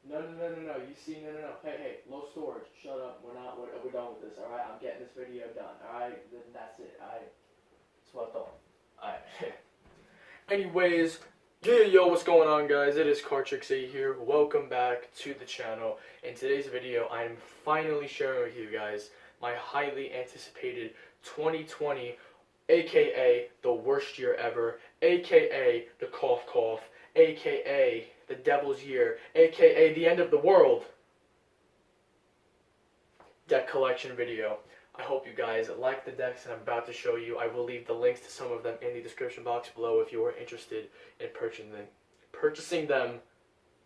No, no, no, no, no. You see, no, no, no. Hey, hey, low storage. Shut up. We're done with this. All right, I'm getting this video done. All right, then that's it. All right, that's what I thought. All right. Anyways, yo, what's going on, guys? It is Cardtrix here. Welcome back to the channel. In today's video, I am finally sharing with you guys my highly anticipated 2020, aka the worst year ever, aka the cough cough, aka the devil's year, aka the end of the world deck collection video. I hope you guys like the decks that I'm about to show you. I will leave the links to some of them in the description box below if you are interested in purchasing them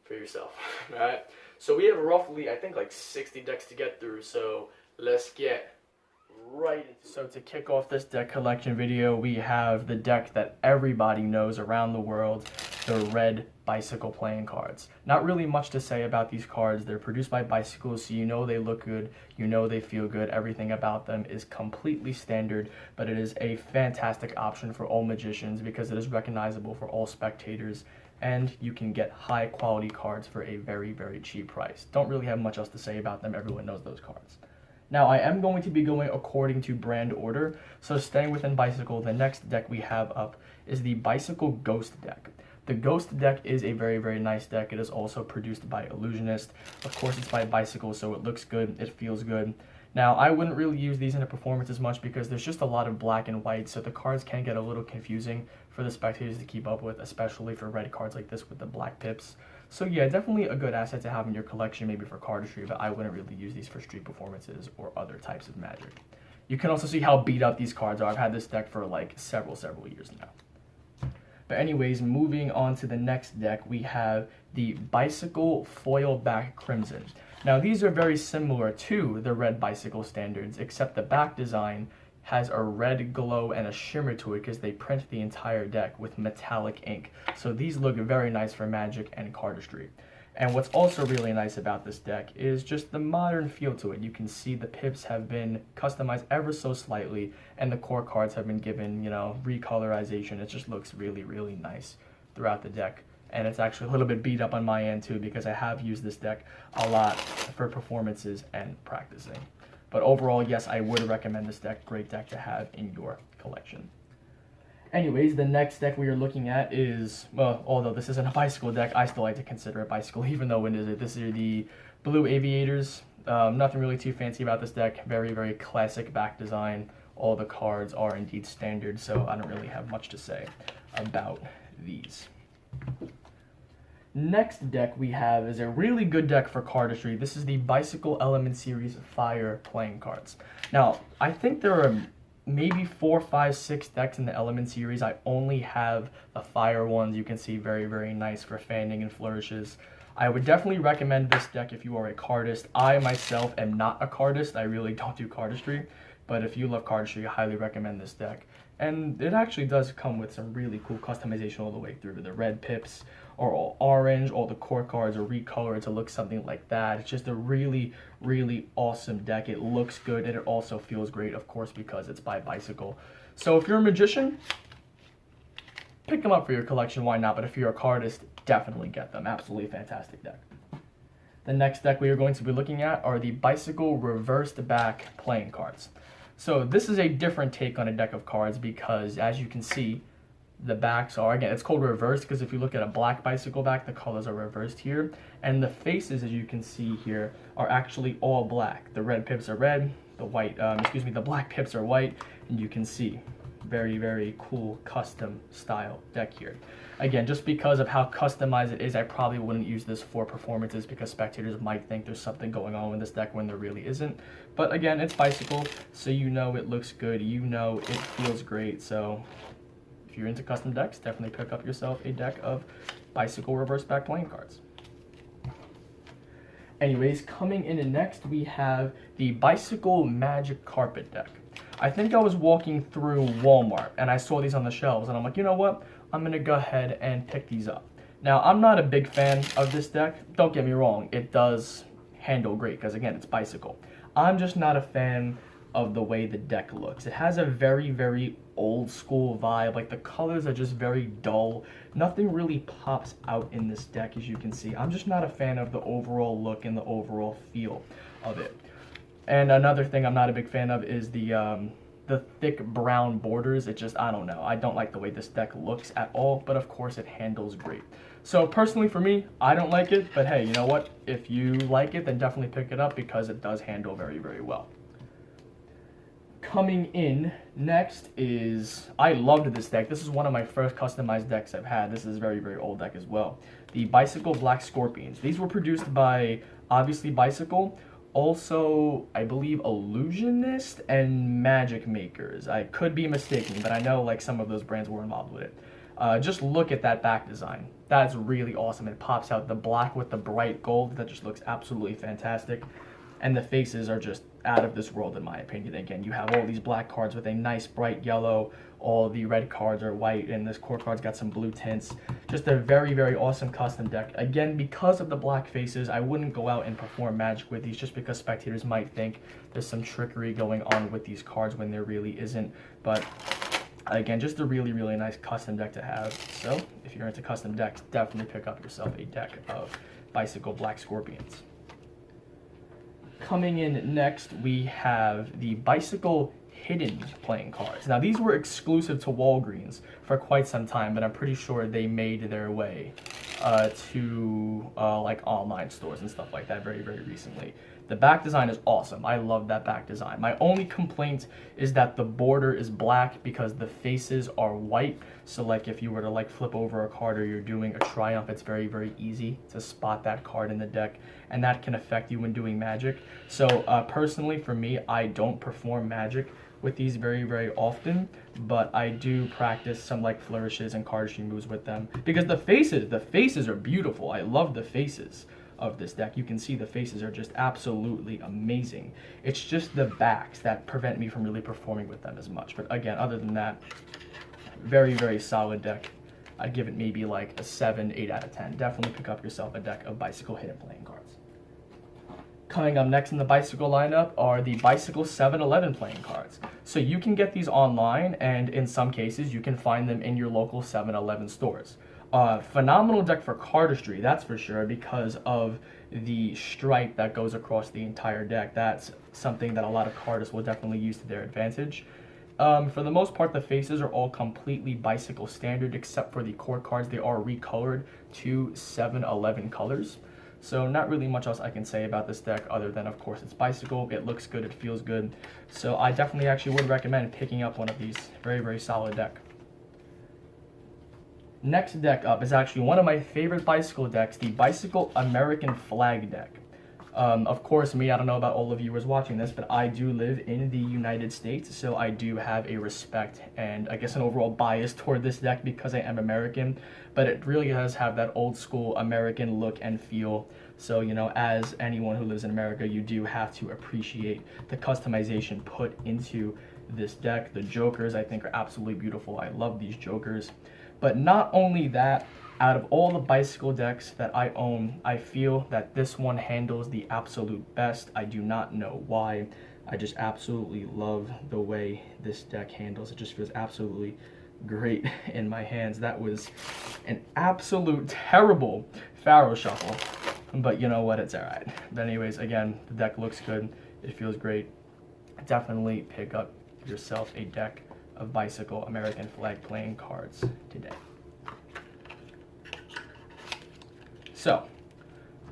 for yourself. Alright, so we have roughly, I think, like 60 decks to get through, so let's get right into it. So to kick off this deck collection video, we have the deck that everybody knows around the world, the red bicycle playing cards. Not really much to say about these cards. They're produced by Bicycle, so you know they look good, you know they feel good. Everything about them is completely standard, but it is a fantastic option for all magicians because it is recognizable for all spectators, and you can get high quality cards for a very, very cheap price. Don't really have much else to say about them. Everyone knows those cards. Now, I am going to be going according to brand order, so staying within Bicycle, the next deck we have up is the Bicycle Ghost deck. The Ghost deck is a very, very nice deck. It is also produced by Illusionist. Of course, it's by Bicycle, so it looks good, it feels good. Now, I wouldn't really use these in a performance as much because there's just a lot of black and white, so the cards can get a little confusing for the spectators to keep up with, especially for red cards like this with the black pips. So yeah, definitely a good asset to have in your collection, maybe for cardistry, but I wouldn't really use these for street performances or other types of magic. You can also see how beat up these cards are. I've had this deck for like several years now. But anyways, moving on to the next deck, we have the Bicycle Foil Back Crimson. Now these are very similar to the red Bicycle standards, except the back design has a red glow and a shimmer to it because they print the entire deck with metallic ink. So these look very nice for magic and cardistry. And what's also really nice about this deck is just the modern feel to it. You can see the pips have been customized ever so slightly, and the core cards have been given, you know, recolorization. It just looks really, really nice throughout the deck. And it's actually a little bit beat up on my end too because I have used this deck a lot for performances and practicing. But overall, yes, I would recommend this deck. Great deck to have in your collection. Anyways, the next deck we are looking at is, well, although this isn't a Bicycle deck, I still like to consider it Bicycle, even though it is. This is the Blue Aviators. Nothing really too fancy about this deck. Very, very classic back design. All the cards are indeed standard, so I don't really have much to say about these. Next deck we have is a really good deck for cardistry. This is the Bicycle Element Series Fire playing cards. Now, I think there are maybe 4, 5, 6 decks in the Element series. I only have the Fire ones. You can see very, very nice for fanning and flourishes. I would definitely recommend this deck if you are a cardist. I myself am not a cardist. I really don't do cardistry. But if you love cardistry, I highly recommend this deck. And it actually does come with some really cool customization all the way through. The red pips are all orange, all the core cards are recolored to look something like that. It's just a really, really awesome deck. It looks good and it also feels great, of course, because it's by Bicycle. So if you're a magician, pick them up for your collection, why not? But if you're a cardist, definitely get them. Absolutely fantastic deck. The next deck we are going to be looking at are the Bicycle Reversed Back playing cards. So this is a different take on a deck of cards because, as you can see, the backs are, again, it's called reversed because if you look at a black Bicycle back, the colors are reversed here. And the faces, as you can see here, are actually all black. The red pips are red, the black pips are white, and you can see very, very cool custom style deck here. Again, just because of how customized it is, I probably wouldn't use this for performances because spectators might think there's something going on with this deck when there really isn't. But again, it's Bicycle, so you know it looks good, you know it feels great. So if you're into custom decks, definitely pick up yourself a deck of Bicycle Reverse Back playing cards. Anyways, coming in next, we have the Bicycle Magic Carpet deck. I think I was walking through Walmart and I saw these on the shelves and I'm like, you know what? I'm going to go ahead and pick these up. Now, I'm not a big fan of this deck. Don't get me wrong. It does handle great because, again, it's Bicycle. I'm just not a fan of the way the deck looks. It has a very, very old school vibe. Like the colors are just very dull. Nothing really pops out in this deck, as you can see. I'm just not a fan of the overall look and the overall feel of it. And another thing I'm not a big fan of is the thick brown borders. It just, I don't know. I don't like the way this deck looks at all, but of course it handles great. So personally for me, I don't like it, but hey, you know what? If you like it, then definitely pick it up because it does handle very, very well. Coming in next is, I loved this deck. This is one of my first customized decks I've had. This is a very, very old deck as well. The Bicycle Black Scorpions. These were produced by, obviously, Bicycle. Also, I believe Illusionist and Magic Makers. I could be mistaken, but I know like some of those brands were involved with it. Just look at that back design. That's really awesome. It pops out the black with the bright gold. That just looks absolutely fantastic. And the faces are just out of this world in my opinion. Again, you have all these black cards with a nice bright yellow. All the red cards are white, and this core card's got some blue tints. Just a very, very awesome custom deck. Again, because of the black faces, I wouldn't go out and perform Magic with these just because spectators might think there's some trickery going on with these cards when there really isn't. But again, just a really, really nice custom deck to have. So if you're into custom decks, definitely pick up yourself a deck of Bicycle Black Scorpions. Coming in next, we have the Bicycle Hidden playing cards. Now, these were exclusive to Walgreens for quite some time, but I'm pretty sure they made their way to like online stores and stuff like that very, very recently. The back design is awesome. I love that back design. My only complaint is that the border is black because the faces are white. So like if you were to like flip over a card or you're doing a triumph, it's very, very easy to spot that card in the deck, and that can affect you when doing Magic. So personally for me, I don't perform Magic with these very, very often, but I do practice some like flourishes and cardistry moves with them because the faces are beautiful. I love the faces of this deck. You can see the faces are just absolutely amazing. It's just the backs that prevent me from really performing with them as much. But again, other than that, very, very solid deck. I'd give it maybe like a 7, 8 out of 10. Definitely pick up yourself a deck of Bicycle Hidden playing cards. Coming up next in the Bicycle lineup are the Bicycle 7-Eleven playing cards. So you can get these online, and in some cases you can find them in your local 7-Eleven stores. Phenomenal deck for cardistry, that's for sure, because of the stripe that goes across the entire deck. That's something that a lot of cardists will definitely use to their advantage. For the most part, the faces are all completely Bicycle standard, except for the core cards. They are recolored to 7-Eleven colors. So not really much else I can say about this deck other than, of course, it's Bicycle. It looks good, it feels good. So I definitely actually would recommend picking up one of these. Very, very solid deck. Next deck up is actually one of my favorite Bicycle decks, the Bicycle American Flag deck. Of course, I don't know about all of you who is watching this, but I do live in the United States, so I do have a respect and I guess an overall bias toward this deck because I am American, but it really does have that old school American look and feel. So, you know, as anyone who lives in America, you do have to appreciate the customization put into this deck. The Jokers, I think, are absolutely beautiful. I love these Jokers. But not only that, out of all the Bicycle decks that I own, I feel that this one handles the absolute best. I do not know why. I just absolutely love the way this deck handles. It just feels absolutely great in my hands. That was an absolute terrible Pharaoh Shuffle. But you know what? It's alright. But anyways, again, the deck looks good. It feels great. Definitely pick up yourself a deck of Bicycle American Flag playing cards today. So,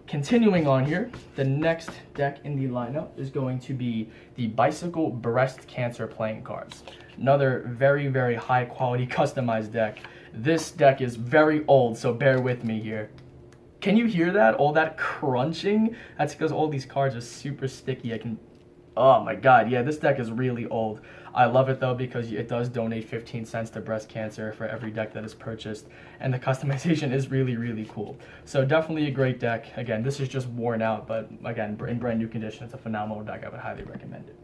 continuing on here, the next deck in the lineup is going to be the Bicycle Breast Cancer playing cards. Another very, very high quality customized deck. This deck is very old, so bear with me here. Can you hear that? All that crunching? That's because all these cards are super sticky. Oh my god, yeah, this deck is really old. I love it though because it does donate 15 cents to breast cancer for every deck that is purchased, and the customization is really, really cool. So definitely a great deck. Again, this is just worn out, but again, in brand new condition, it's a phenomenal deck. I would highly recommend it.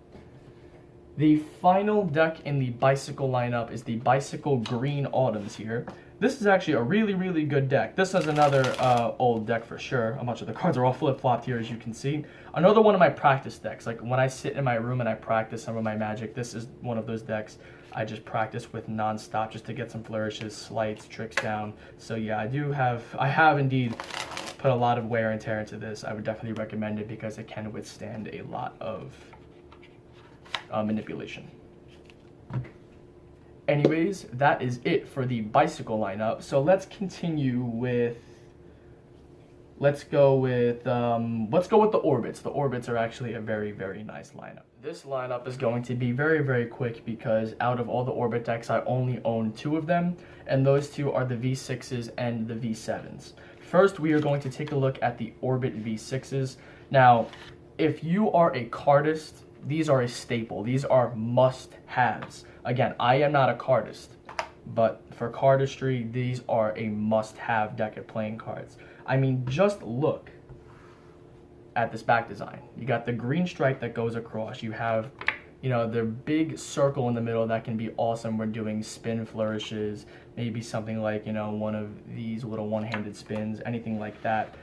The final deck in the Bicycle lineup is the Bicycle Green Autumns here. This is actually a really, really good deck. This is another old deck for sure. A bunch of the cards are all flip-flopped here, as you can see. Another one of my practice decks. Like when I sit in my room and I practice some of my Magic, this is one of those decks I just practice with non-stop just to get some flourishes, slides, tricks down. So yeah, I have indeed put a lot of wear and tear into this. I would definitely recommend it because it can withstand a lot of manipulation. Anyways, that is it for the bicycle lineup. So let's continue with, let's go with the orbits. The orbits are actually a very, very nice lineup. This lineup is going to be very, very quick because out of all the orbit decks, I only own 2 of them, and those 2 are the V6s and the V7s. First, we are going to take a look at the orbit V6s. Now, if you are a cardist, these are a staple. These are must-haves. Again, I am not a cardist, but for cardistry, these are a must-have deck of playing cards. I mean, just look at this back design. You got the green stripe that goes across. You have, you know, the big circle in the middle that can be awesome. We're doing spin flourishes, maybe something like, you know, one of these little one-handed spins, anything like that.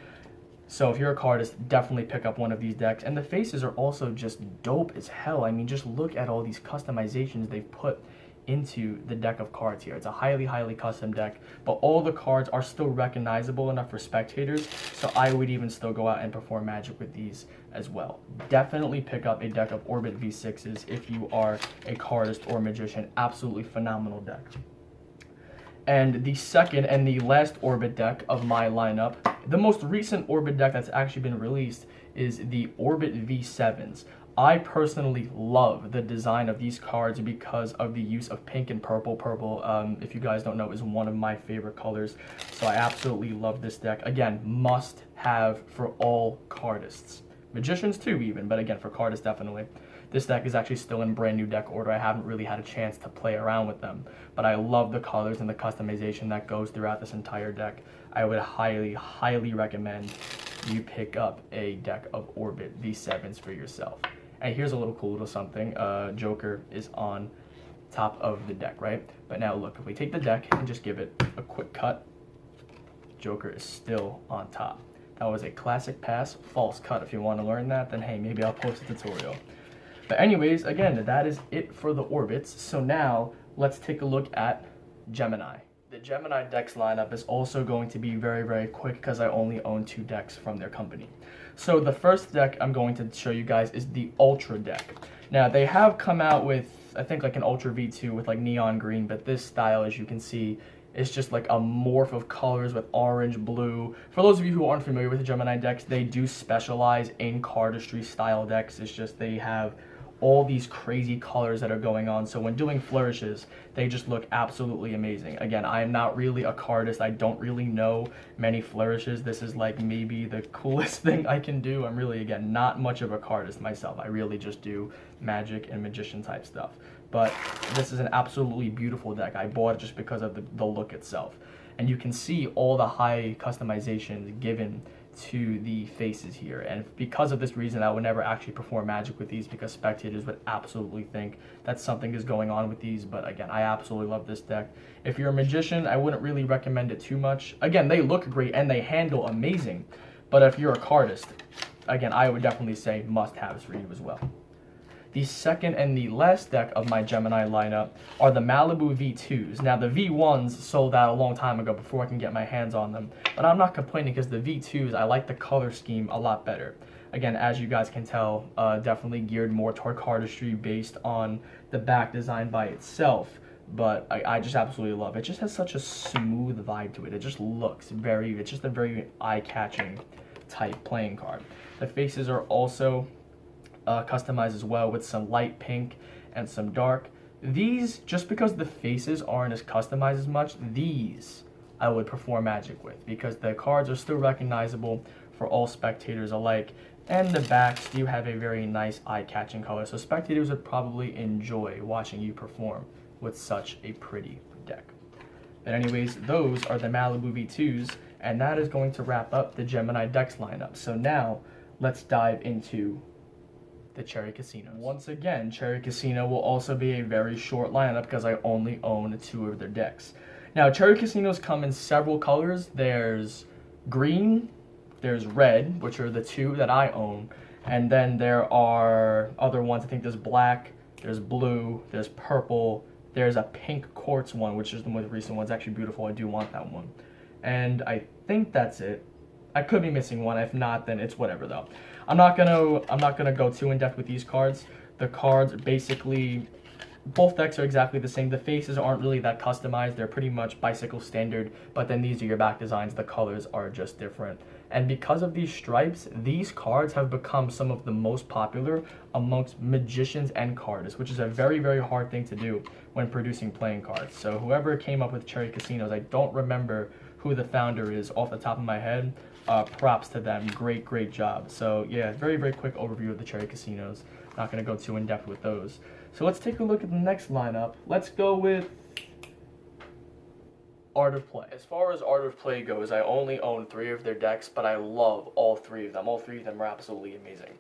So if you're a cardist, definitely pick up one of these decks. And the faces are also just dope as hell. I mean, just look at all these customizations they've put into the deck of cards here. It's a highly, highly custom deck, but all the cards are still recognizable enough for spectators, so I would even still go out and perform Magic with these as well. Definitely pick up a deck of Orbit V6s if you are a cardist or magician. Absolutely phenomenal deck. And the second and the last Orbit deck of my lineup, the most recent Orbit deck that's actually been released, is the Orbit V7s. I personally love the design of these cards because of the use of pink and purple. Purple, if you guys don't know, is one of my favorite colors. So I absolutely love this deck. Again, must have for all cardists. Magicians too even, but again, for cardists definitely. This deck is actually still in brand new deck order. I haven't really had a chance to play around with them, but I love the colors and the customization that goes throughout this entire deck. I would highly, highly recommend you pick up a deck of Orbit V7s for yourself. And here's a cool little something. Joker is on top of the deck, right? But now look, if we take the deck and just give it a quick cut, Joker is still on top. That was a classic pass, false cut. If you want to learn that, then hey, maybe I'll post a tutorial. But anyways, again, that is it for the orbits. So now let's take a look at Gemini. The Gemini Decks lineup is also going to be very, very quick because I only own 2 decks from their company. So the first deck I'm going to show you guys is the Ultra deck. Now they have come out with, I think, like an Ultra V2 with like neon green, but this style, as you can see, is just like a morph of colors with orange, blue. For those of you who aren't familiar with the Gemini decks, they do specialize in cardistry style decks. It's just they have all these crazy colors that are going on, so when doing flourishes, they just look absolutely amazing. Again, I am not really a cardist. I don't really know many flourishes. This is like maybe the coolest thing I can do. I'm really, again, not much of a cardist myself. I really just do Magic and magician type stuff. But this is an absolutely beautiful deck. I bought it just because of the look itself. And you can see all the high customizations given to the faces here, and because of this reason I would never actually perform Magic with these because spectators would absolutely think that something is going on with these. But again, I absolutely love this deck. If you're a magician, I wouldn't really recommend it too much. Again, they look great and they handle amazing, but if you're a cardist, again, I would definitely say must-haves for you as well. The second and the last deck of my Gemini lineup are the Malibu V2s. Now, the V1s sold out a long time ago before I can get my hands on them, but I'm not complaining because the V2s, I like the color scheme a lot better. Again, as you guys can tell, definitely geared more toward cardistry based on the back design by itself, but I just absolutely love it. It just has such a smooth vibe to it. It just looks it's just a very eye-catching type playing card. The faces are also customized as well with some light pink and some dark. These, just because the faces aren't as customized as much, these I would perform Magic with because the cards are still recognizable for all spectators alike, and the backs do have a very nice eye-catching color, so spectators would probably enjoy watching you perform with such a pretty deck. But anyways, those are the Malibu V2s, and that is going to wrap up the Gemini Decks lineup. So now let's dive into the Cherry Casinos. Once again, Cherry Casino will also be a very short lineup because I only own 2 of their decks. Now, Cherry Casinos come in several colors. There's green, there's red, which are the two that I own, and then there are other ones. I think there's black, there's blue, there's purple, there's a pink quartz one, which is the most recent one. It's actually beautiful. I do want that one. And I think that's it. I could be missing one. If not, then it's whatever though. I'm not gonna go too in depth with these cards. The cards basically, both decks are exactly the same. The faces aren't really that customized. They're pretty much bicycle standard, but then these are your back designs. The colors are just different. And because of these stripes, these cards have become some of the most popular amongst magicians and cardists, which is a very, very hard thing to do when producing playing cards. So whoever came up with Cherry Casinos, I don't remember who the founder is off the top of my head. Props to them. Great job. So yeah, very, very quick overview of the Cherry Casinos. Not going to go too in depth with those. So let's take a look at the next lineup. Let's go with Art of Play. As far as Art of Play goes, I only own 3 of their decks, but I love all 3 of them. All 3 of them are absolutely amazing.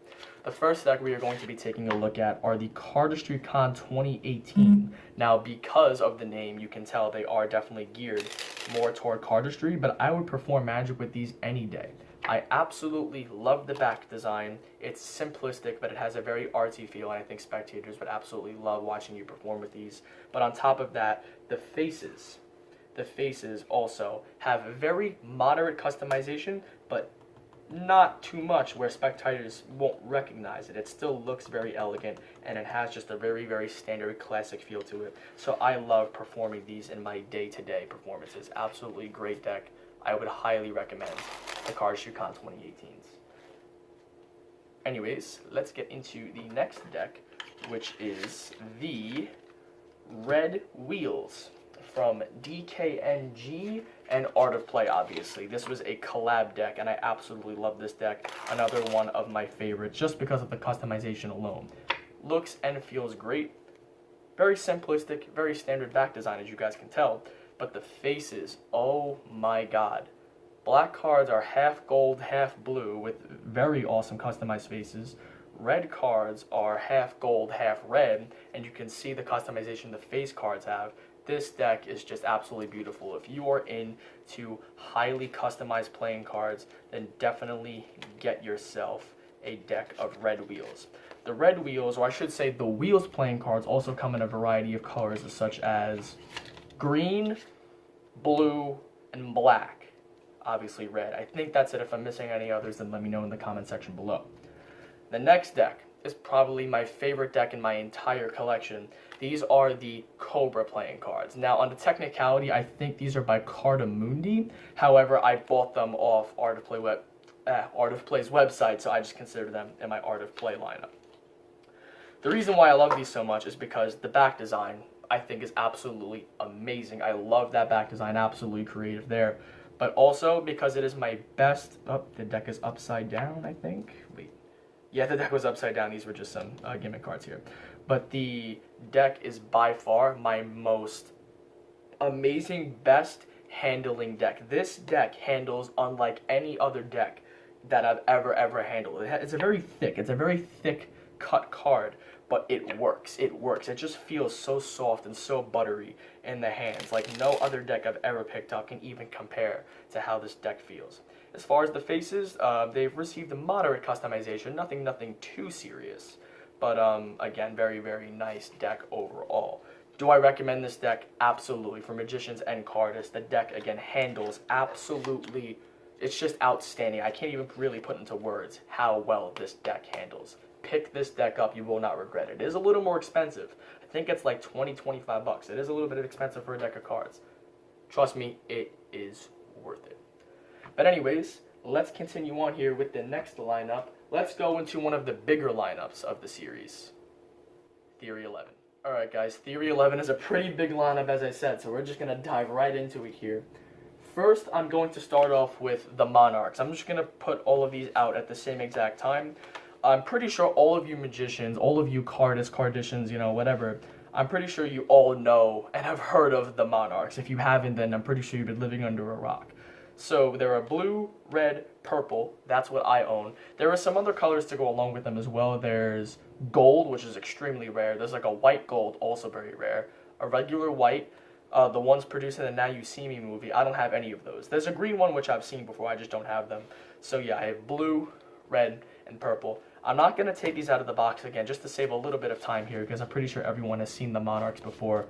The first deck we are going to be taking a look at are the Cardistry Con 2018. Now, because of the name, you can tell they are definitely geared more toward cardistry, but I would perform Magic with these any day. I absolutely love the back design. It's simplistic, but it has a very artsy feel, and I think spectators would absolutely love watching you perform with these. But on top of that, the faces also have very moderate customization, but not too much where spectators won't recognize it. It still looks very elegant, and it has just a very, very standard classic feel to it. So I love performing these in my day-to-day performances. Absolutely great deck. I would highly recommend the Cardistry Con 2018s. Anyways, let's get into the next deck, which is the Red Wheels from DKNG and Art of Play, obviously. This was a collab deck, and I absolutely love this deck. Another one of my favorites, just because of the customization alone. Looks and feels great. Very simplistic, very standard back design, as you guys can tell. But the faces, oh my god. Black cards are half gold, half blue, with very awesome customized faces. Red cards are half gold, half red, and you can see the customization the face cards have. This deck is just absolutely beautiful. If you are into highly customized playing cards, then definitely get yourself a deck of Red Wheels. The Red Wheels, or I should say the Wheels playing cards, also come in a variety of colors such as green, blue, and black. Obviously red. I think that's it. If I'm missing any others, then let me know in the comment section below. The next deck is probably my favorite deck in my entire collection. These are the Cobra playing cards. Now, on the technicality, I think these are by Cardamundi. However, I bought them off Art of Play's website, so I just consider them in my Art of Play lineup. The reason why I love these so much is because the back design, I think, is absolutely amazing. I love that back design, absolutely creative there. But also because it is my best... Oh, the deck is upside down, I think. Wait. Yeah, the deck was upside down. These were just some gimmick cards here. But the deck is by far my most amazing, best handling deck. This deck handles unlike any other deck that I've ever handled. It's a very thick cut card, but it works. It just feels so soft and so buttery in the hands. Like no other deck I've ever picked up can even compare to how this deck feels. As far as the faces, they've received a moderate customization, nothing too serious. But again, very nice deck overall. Do I recommend this deck? Absolutely. For magicians and cardists, the deck again handles absolutely. It's just outstanding. I can't even really put into words how well this deck handles. Pick this deck up, you will not regret it. It is a little more expensive. I think it's like 20-25 bucks. It is a little bit expensive for a deck of cards. Trust me, it is worth it. But anyways, let's continue on here with the next lineup. Let's go into one of the bigger lineups of the series. Theory 11. Alright guys, Theory 11 is a pretty big lineup, as I said, so we're just going to dive right into it here. First, I'm going to start off with the Monarchs. I'm just going to put all of these out at the same exact time. I'm pretty sure all of you magicians, all of you cardists, cardicians, you know, whatever, I'm pretty sure you all know and have heard of the Monarchs. If you haven't, then I'm pretty sure you've been living under a rock. So there are blue, red, purple. That's what I own. There are some other colors to go along with them as well. There's gold, which is extremely rare. There's like a white gold, also very rare. A regular white. The ones produced in the Now You See Me movie, I don't have any of those. There's a green one which I've seen before, I just don't have them. So yeah, I have blue, red, and purple. I'm not going to take these out of the box again, just to save a little bit of time here, because I'm pretty sure everyone has seen the Monarchs before.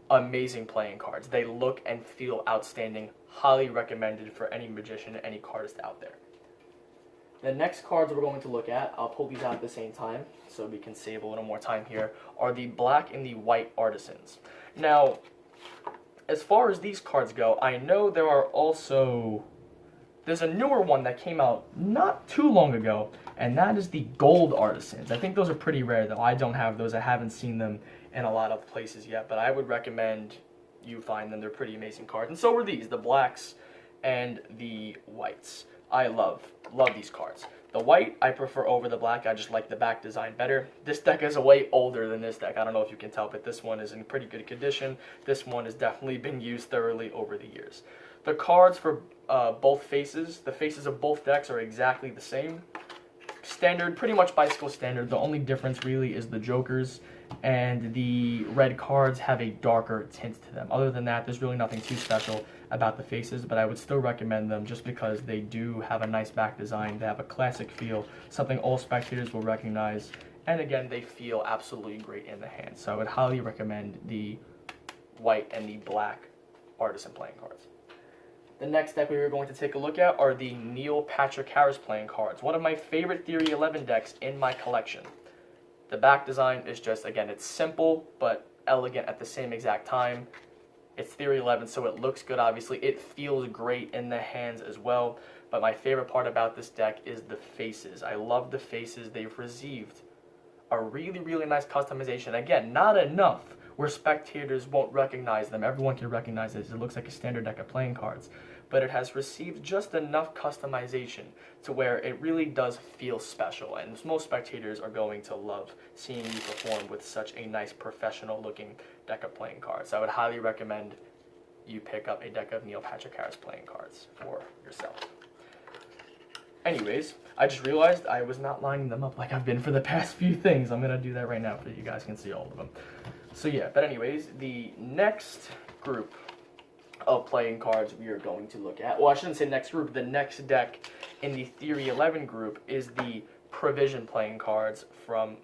Amazing playing cards. They look and feel outstanding. Highly recommended for any magician, any cardist out there. The next cards we're going to look at, I'll pull these out at the same time so we can save a little more time here, are the black and the white artisans. Now, as far as these cards go, I know there's a newer one that came out not too long ago, and that is the gold artisans. I think those are pretty rare though. I don't have those. I haven't seen them in a lot of places yet, but I would recommend you find them. They're pretty amazing cards. And so are these, the blacks and the whites. I love these cards. The white I prefer over the black. I just like the back design better. This deck is way older than this deck. I don't know if you can tell, but this one is in pretty good condition. This one has definitely been used thoroughly over the years. The cards for both faces, the faces of both decks are exactly the same. Standard, pretty much bicycle standard. The only difference really is the jokers, and the red cards have a darker tint to them. Other than that, there's really nothing too special about the faces, but I would still recommend them just because they do have a nice back design. They have a classic feel, something all spectators will recognize, and again, they feel absolutely great in the hand. So I would highly recommend the white and the black artisan playing cards. The next deck we were going to take a look at are the Neil Patrick Harris playing cards. One of my favorite Theory 11 decks in my collection. The back design is just, again, it's simple but elegant at the same exact time. It's Theory 11, so it looks good, obviously. It feels great in the hands as well. But my favorite part about this deck is the faces. I love the faces. They've received a really, really nice customization. Again, not enough where spectators won't recognize them. Everyone can recognize it. It looks like a standard deck of playing cards. But it has received just enough customization to where it really does feel special. And most spectators are going to love seeing you perform with such a nice professional looking deck of playing cards. So I would highly recommend you pick up a deck of Neil Patrick Harris playing cards for yourself. Anyways, I just realized I was not lining them up like I've been for the past few things. I'm going to do that right now so you guys can see all of them. So yeah, but anyways, the next group of playing cards we are going to look at, well, I shouldn't say next group, the next deck in the Theory 11 group is the Provision playing cards from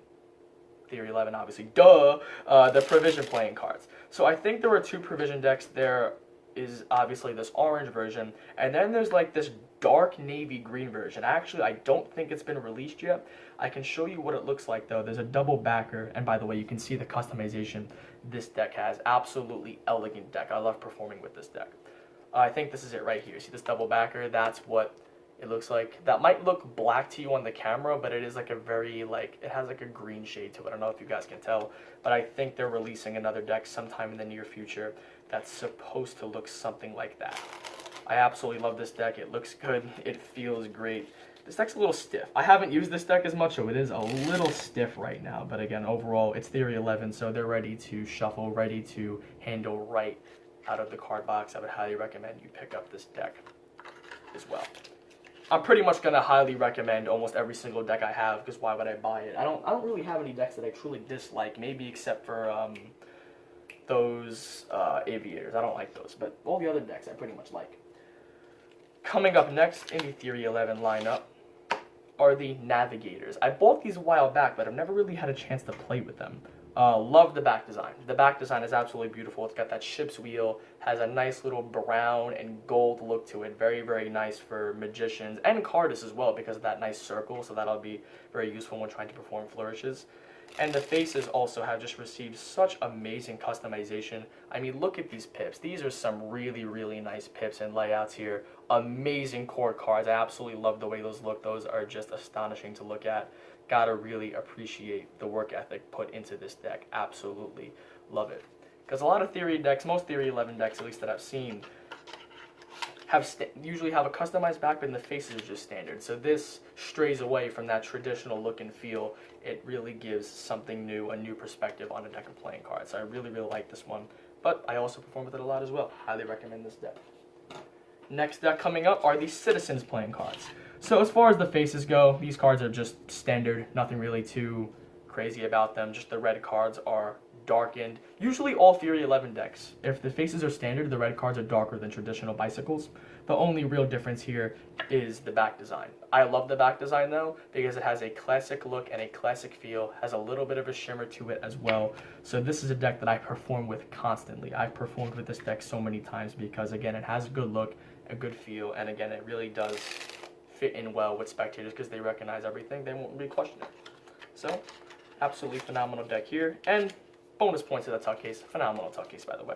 Theory 11, obviously. Duh! The Provision playing cards. So I think there were two Provision decks. There is obviously this orange version, and then there's like this dark navy green version. Actually, I don't think it's been released yet. I can show you what it looks like though. There's a double backer, and by the way, you can see the customization this deck has. Absolutely elegant deck. I love performing with this deck. I think this is it right here. See this double backer? That's what it looks like. That might look black to you on the camera, but it is like a very, it has like a green shade to it. I don't know if you guys can tell, but I think they're releasing another deck sometime in the near future that's supposed to look something like that. I absolutely love this deck. It looks good. It feels great. This deck's a little stiff. I haven't used this deck as much, so it is a little stiff right now. But again, overall, it's Theory 11, so they're ready to shuffle, ready to handle right out of the card box. I would highly recommend you pick up this deck as well. I'm pretty much going to highly recommend almost every single deck I have, because why would I buy it? I don't really have any decks that I truly dislike, maybe except for those aviators. I don't like those, but all the other decks I pretty much like. Coming up next in the Theory 11 lineup are the Navigators. I bought these a while back, but I've never really had a chance to play with them. Love the back design. The back design is absolutely beautiful. It's got that ship's wheel, has a nice little brown and gold look to it. Very, very nice for magicians and cardists as well because of that nice circle, so that'll be very useful when trying to perform flourishes. And the faces also have just received such amazing customization. I mean, look at these pips. These are some really, really nice pips and layouts here. Amazing core cards. I absolutely love the way those look. Those are just astonishing to look at. Gotta really appreciate the work ethic put into this deck. Absolutely love it. Because a lot of Theory decks, most Theory 11 decks at least that I've seen, usually have a customized back, but the faces are just standard. So this strays away from that traditional look and feel. It really gives something new, a new perspective on a deck of playing cards. So I really, really like this one. But I also perform with it a lot as well. Highly recommend this deck. Next deck coming up are the Citizens playing cards. So as far as the faces go, these cards are just standard. Nothing really too crazy about them. Just the red cards are darkened. Usually all Theory 11 decks, if the faces are standard, the red cards are darker than traditional bicycles. The only real difference here is the back design. I love the back design though, because it has a classic look and a classic feel, has a little bit of a shimmer to it as well. So this is a deck that I perform with constantly. I've performed with this deck so many times because again, it has a good look, a good feel, and again, it really does fit in well with spectators because they recognize everything. They won't be questioning it. So, absolutely phenomenal deck here. And bonus points to the tuck case. Phenomenal tuck case, by the way.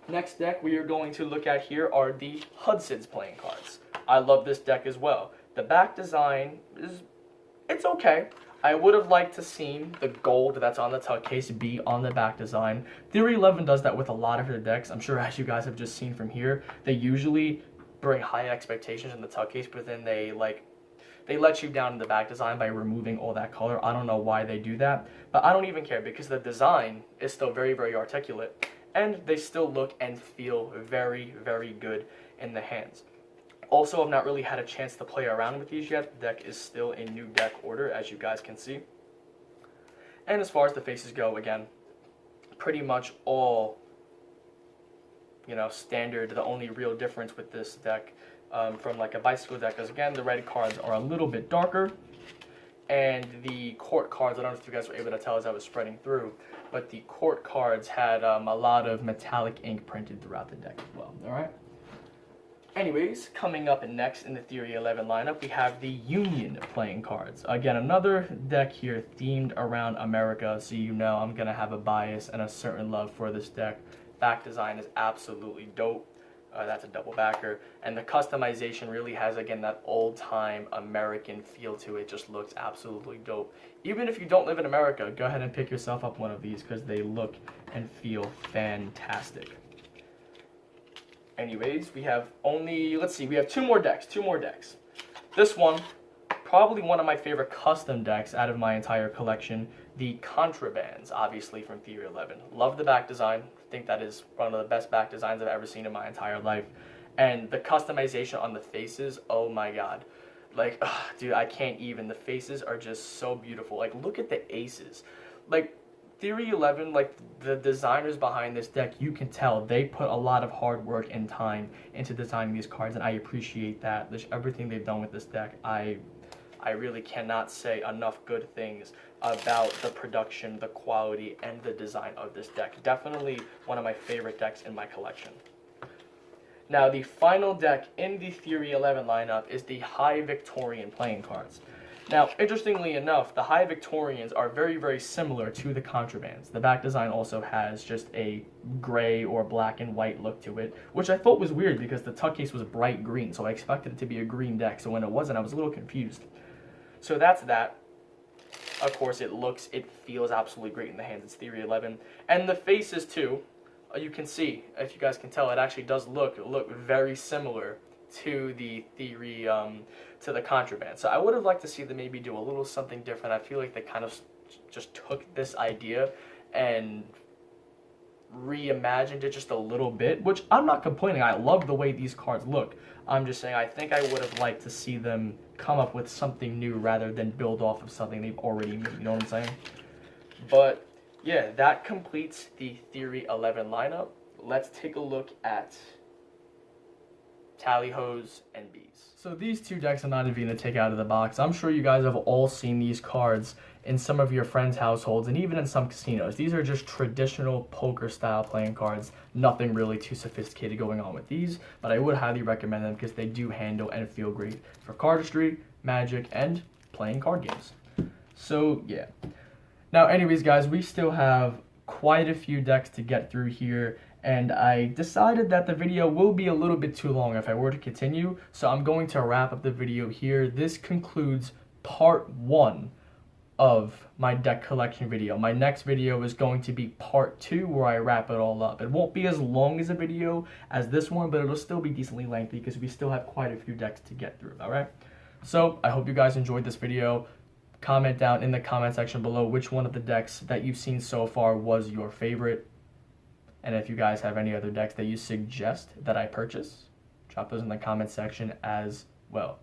Next deck we are going to look at here are the Hudson's playing cards. I love this deck as well. The back design it's okay. I would have liked to seen the gold that's on the tuck case be on the back design. Theory 11 does that with a lot of their decks. I'm sure as you guys have just seen from here, they usually bring high expectations in the tuck case, but then they let you down in the back design by removing all that color. I don't know why they do that, but I don't even care because the design is still very, very articulate, and they still look and feel very, very good in the hands. Also, I've not really had a chance to play around with these yet. The deck is still in new deck order, as you guys can see. And as far as the faces go, again, pretty much all, standard. The only real difference with this deck from like a bicycle deck is, again, the red cards are a little bit darker, and the court cards, I don't know if you guys were able to tell as I was spreading through, but the court cards had a lot of metallic ink printed throughout the deck as well. Alright? Anyways, coming up next in the Theory 11 lineup, we have the Union playing cards. Again, another deck here themed around America, so I'm going to have a bias and a certain love for this deck. Back design is absolutely dope. That's a double backer. And the customization really has, again, that old-time American feel to it. Just looks absolutely dope. Even if you don't live in America, go ahead and pick yourself up one of these because they look and feel fantastic. Anyways, we have we have two more decks. This one, probably one of my favorite custom decks out of my entire collection, the Contrabands, obviously from Theory 11. Love the back design. Think that is one of the best back designs I've ever seen in my entire life. And the customization on the faces, oh my god. Like, dude, I can't even. The faces are just so beautiful. Like, look at the aces. Like, Theory 11, like, the designers behind this deck, you can tell they put a lot of hard work and time into designing these cards, and I appreciate that. There's everything they've done with this deck. I really cannot say enough good things about the production, the quality, and the design of this deck. Definitely one of my favorite decks in my collection. Now, the final deck in the Theory 11 lineup is the High Victorian playing cards. Now, interestingly enough, the High Victorians are very, very similar to the Contrabands. The back design also has just a gray or black and white look to it, which I thought was weird because the tuck case was bright green, so I expected it to be a green deck. So when it wasn't, I was a little confused. So that's that. Of course, it feels absolutely great in the hands. It's Theory 11. And the faces, too, you can see, if you guys can tell, it actually does look very similar to the Theory, to the Contraband. So I would have liked to see them maybe do a little something different. I feel like they kind of just took this idea and reimagined it just a little bit, which I'm not complaining. I love the way these cards look. I'm just saying I think I would have liked to see them come up with something new rather than build off of something they've already made, you know what I'm saying? But yeah, that completes the Theory 11 lineup. Let's take a look at Tally-Hos and Bees. So these two decks are not even to take out of the box. I'm sure you guys have all seen these cards in some of your friends' households and even in some casinos. These are just traditional poker style playing cards. Nothing really too sophisticated going on with these, but I would highly recommend them because they do handle and feel great for cardistry, magic, and playing card games. So yeah. Now anyways guys, we still have quite a few decks to get through here, and I decided that the video will be a little bit too long if I were to continue, so I'm going to wrap up the video here. This concludes part 1 of my deck collection video. My next video is going to be part 2 where I wrap it all up. It won't be as long as a video as this one, but it'll still be decently lengthy because we still have quite a few decks to get through, alright? So, I hope you guys enjoyed this video. Comment down in the comment section below which one of the decks that you've seen so far was your favorite. And if you guys have any other decks that you suggest that I purchase, drop those in the comment section as well.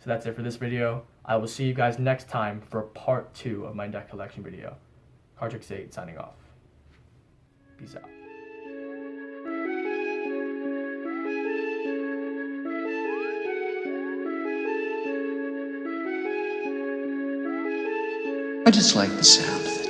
So that's it for this video. I will see you guys next time for part 2 of my deck collection video. Cardtrix 8 signing off. Peace out. I just like the sound of it.